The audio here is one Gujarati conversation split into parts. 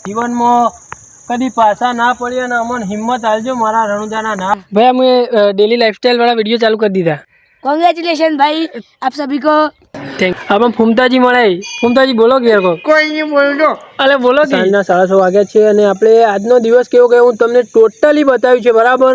જીવનમાં કદી પાછા ના પડી અને અમને હિંમત આલજો મારા રણુજાના ના ભાઈ અમે डेली लाइफस्टाइल वाला वीडियो चालू कर दीधा। कांग्रेचुलेशन भाई आप सभी को। अपन फूमताजी મળે ફૂમતાજી બોલો કે યાર કોઈ નહીં બોલજો અલે બોલો કે સાંજના 6:30 વાગ્યા છે અને આપણે આજનો દિવસ કેવો ગયો હું તમને ટોટલી બતાવ્યું છે બરાબર।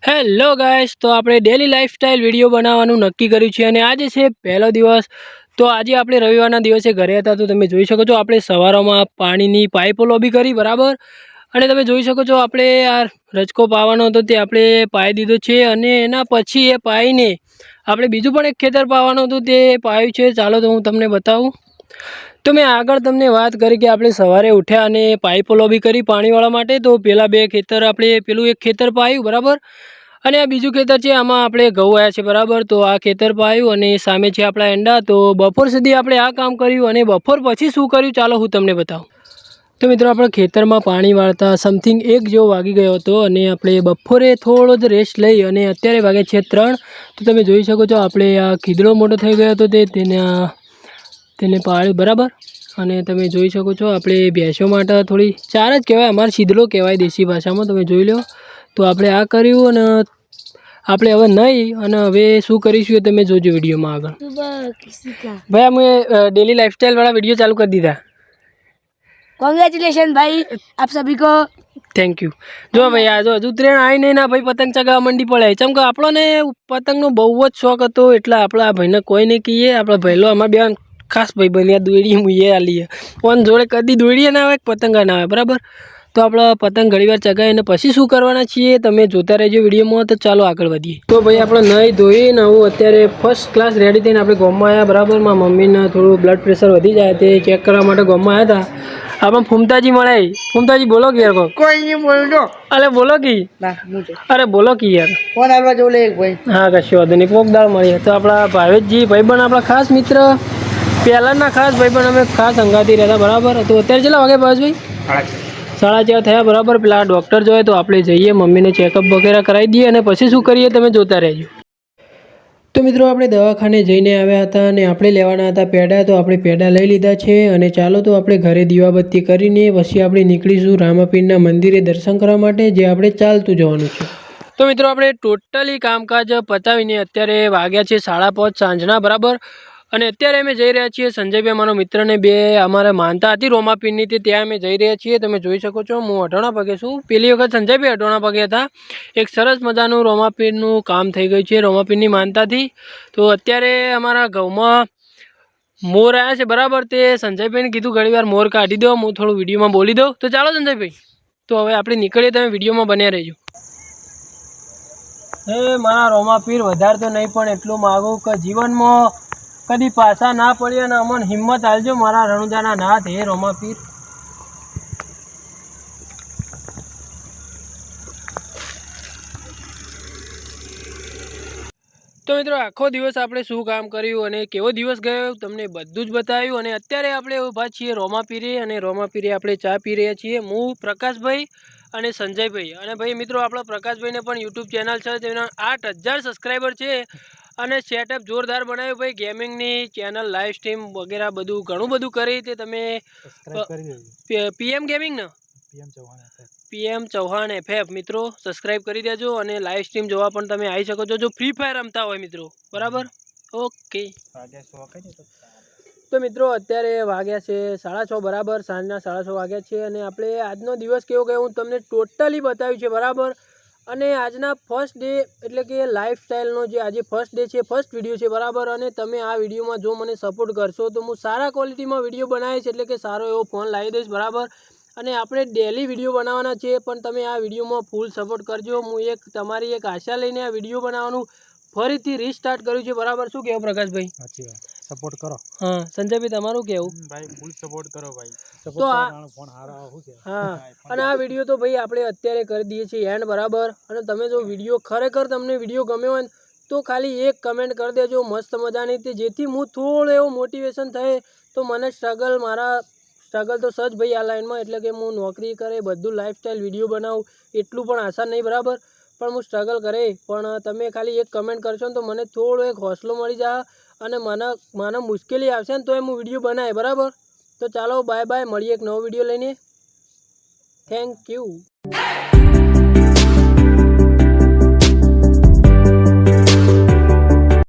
હેલો ગાઈસ તો આપણે ડેલી લાઈફસ્ટાઈલ વિડીયો બનાવવાનું નક્કી કર્યું છે અને આજે છે પહેલો દિવસ। તો આજે આપણે રવિવારના દિવસે ઘરે હતા તો તમે જોઈ શકો છો આપણે સવારોમાં પાણીની પાઇપો લોબી કરી બરાબર અને તમે જોઈ શકો છો આપણે આ રજકો પાવાનો હતો તે આપણે પાઈ દીધો છે અને એના પછી એ પાઈને આપણે બીજું પણ એક ખેતર પાવાનું હતું તે પાયું છે। ચાલો તો હું તમને બતાવું। તો મેં આગળ તમને વાત કરી કે આપણે સવારે ઉઠ્યા અને પાઇપો લોબી કરી પાણીવાળા માટે તો પેલા બે ખેતર આપણે પેલું એક ખેતર પાયું બરાબર અને આ બીજું ખેતર છે આમાં આપણે ઘઉં આવ્યા છે બરાબર। તો આ ખેતર પાયું અને સામે છે આપણા એંડા। તો બપોર સુધી આપણે આ કામ કર્યું અને બપોર પછી શું કર્યું ચાલો હું તમને બતાવું। તો મિત્રો આપણે ખેતરમાં પાણી વાળતા સમથિંગ 1 જેવો વાગી ગયો હતો અને આપણે બપોરે થોડો જ રેસ્ટ લઈ અને અત્યારે વાગે છે 3। તો તમે જોઈ શકો છો આપણે આ ખીદડો મોટો થઈ ગયો હતો તેને પાળ્યું બરાબર અને તમે જોઈ શકો છો આપણે ભેંસો માટે થોડી ચાર જ કહેવાય અમારે શીદડો કહેવાય દેશી ભાષામાં તમે જોઈ લો। તો આપણે આ કર્યું અને આપણે હવે નહીં અને હવે શું કરીશું એ તમે જોજો વિડીયોમાં આગળ। ભાઈ અમે डेली लाइफस्टाइल वाला वीडियो चालू कर दीधा। कांग्रेचुलेशन भाई आप सभी को। Thank you. जो भाई आज हजू त्रेण आई नहीं ना भाई पतंग चगावा मंडी पड़े चम के આપણને પતંગનો બહુ જ શોખ હતો એટલે આપણે આ ભાઈને કોઈ નહીં કહીએ આપણે ભાઈલો અમાર બે ખાસ ભાઈ બન્યા દોડી મુઈએ આલીએ ફોન જોડે કદી દોડીએ ના આવે પતંગા ના આવે બરાબર। તો આપણે પતંગ ઘણીવાર ચગાવીને પછી શું કરવાના છીએ તમે જોતા રહેજો વિડીયોમાં। તો ચાલો આગળ વધીએ। તો ભાઈ આપણે નહીં ધોઈને હું અત્યારે ફર્સ્ટ ક્લાસ રેડી થઈને આપણે ગામમાં આવ્યા બરાબર। મારા મમ્મીને થોડું બ્લડ પ્રેશર વધી જાય તે ચેક કરવા માટે ગામમાં આવ્યા હતા। अपन फूमताजी મળે फूमताजी बोलो कि यार कोई नहीं बोलજો अरे बोलो कि ना मुझे अरे बोलो कि यार फोन आलवा जो ले एक भाई हाँ कशो वांधो नहीं पोकदार मळी तो आपड़ा भावेशजी भाईबंध आपड़ा खास मित्र પહેલાના ખાસ ભાઈબંધ અમે ખાસ સંગાતી રહેતા બરાબર। તો અત્યારે કેટલા વાગે ભાવેશભાઈ 4:30 થયા બરાબર। પેલા ડૉક્ટર જોઈએ તો આપણે જઈએ મમ્મીને ચેકઅપ વગેરે કરાવી દઈએ અને પછી શું કરીએ તમે જોતા રહેજો। તો મિત્રો આપણે દવાખાને જઈને આવ્યા હતા અને આપણે લેવાના હતા પેડા તો આપણે પેડા લઈ લીધા છે અને ચાલો તો આપણે ઘરે દીવાબત્તી કરીને પછી આપણે નીકળીશું રામાપીરના મંદિરે દર્શન કરવા માટે જે આપણે ચાલતું જવાનું છે। તો મિત્રો આપણે ટોટલી કામકાજ પતાવીને અત્યારે વાગ્યા છે 5:30 સાંજના બરાબર અને અત્યારે અમે જઈ રહ્યા છીએ સંજયભાઈ મારો મિત્રને બે અમારે માનતા હતી રોમાપીરની તે ત્યાં અમે જઈ રહ્યા છીએ। તમે જોઈ શકો છો હું અઢોણા પગે છું પેલી વખત સંજયભાઈ અઢોણા પગે હતા। એક સરસ મજાનું રોમાપીરનું કામ થઈ ગયું છે રોમાપીરની માનતાથી। તો અત્યારે અમારા ઘઉંમાં મોર આવ્યા છે બરાબર તે સંજયભાઈને કીધું ઘણીવાર મોર કાઢી દો હું થોડું વિડીયોમાં બોલી દઉં। તો ચાલો સંજયભાઈ તો હવે આપણે નીકળીએ તમે વિડીયોમાં બન્યા રહેજો। હે મારા રોમાપીર વધારે તો નહીં પણ એટલું માગું કે જીવનમાં કદી પાછા ના પડી અને અમને હિંમત આલજો મારા રણુજાના નાથ હે રોમાપીર। તો મિત્રો આખો દિવસ આપણે શું કામ કર્યું અને કેવો દિવસ ગયો તમને બધું જ બતાવ્યું અને અત્યારે આપણે ઊભા છીએ રોમાપીરે અને રોમાપીરે આપણે ચા પી રહ્યા છીએ હું પ્રકાશભાઈ અને સંજયભાઈ અને ભાઈ મિત્રો આપણા પ્રકાશભાઈને પણ યુટ્યુબ ચેનલ છે તેના 8,000 સબસ્ક્રાઈબર છે અને સેટઅપ જોરદાર બનાવ્યું ભાઈ ગેમિંગની ચેનલ લાઈવ સ્ટ્રીમ વગેરે બધું ઘણું બધું કરી તે તમે પીએમ ગેમિંગ ને PM ચૌહાણ FF મિત્રો સબસ્ક્રાઈબ કરી દેજો અને લાઈવ સ્ટ્રીમ જોવા પણ તમે આવી શકો છો જો ફ્રી ફાયર રમતા હોય મિત્રો બરાબર ઓકે। તો મિત્રો અત્યારે વાગ્યા છે 6:30 બરાબર સાંજના 6:30 વાગ્યા છે અને આપણે આજનો દિવસ કેવો ગયો હું તમને ટોટલી બતાવ્યું છે બરાબર। અને આજના ફર્સ્ટ ડે એટલે કે લાઈફસ્ટાઈલનો જે આજે ફર્સ્ટ ડે છે ફર્સ્ટ વિડીયો છે બરાબર અને તમે આ વિડીયોમાં જો મને સપોર્ટ કરશો તો હું સારા ક્વોલિટીમાં વિડીયો બનાવીશ એટલે કે સારો એવો ફોન લાવી દઈશ બરાબર। અને આપણે ડેલી વિડીયો બનાવવાના છે પણ તમે આ વિડીયોમાં ફૂલ સપોર્ટ કરજો। હું તમારી એક આશા લઈને આ વિડીયો બનાવવાનું ફરીથી રીસ્ટાર્ટ કર્યું છે બરાબર। શું કહેવું પ્રકાશભાઈ? સાચી વાત સપોર્ટ કરો। હા સંજયભાઈ તમારું કહેવું? ભાઈ ફૂલ સપોર્ટ કરો ભાઈ તો હા અને આ વિડીયો તો ભાઈ આપણે અત્યારે કરી દઈએ છીએ એન્ડ બરાબર। અને તમે જો વિડીયો ખરેખર તમને વિડીયો ગમ્યો હોય તો ખાલી એક કમેન્ટ કરી દેજો મસ્ત મજાની તે જેથી હું થોડો એવો મોટિવેશન થાય તો મને સ્ટ્રગલ તો સજ ભાઈ આ લાઈનમાં એટલે કે હું નોકરી કરે બધું લાઈફસ્ટાઈલ વિડીયો બનાવું એટલું પણ આસાન નહીં બરાબર પણ હું સ્ટ્રગલ કરે પણ તમે ખાલી એક કમેન્ટ કરશો ને તો મને થોડો એક હોસલો મળી જાય અને મને મુશ્કેલી આવશે ને તોય હું વિડીયો બનાવે બરાબર. તો ચાલો બાય બાય, મળીએ એક નવો વિડીયો લઈને. Thank you.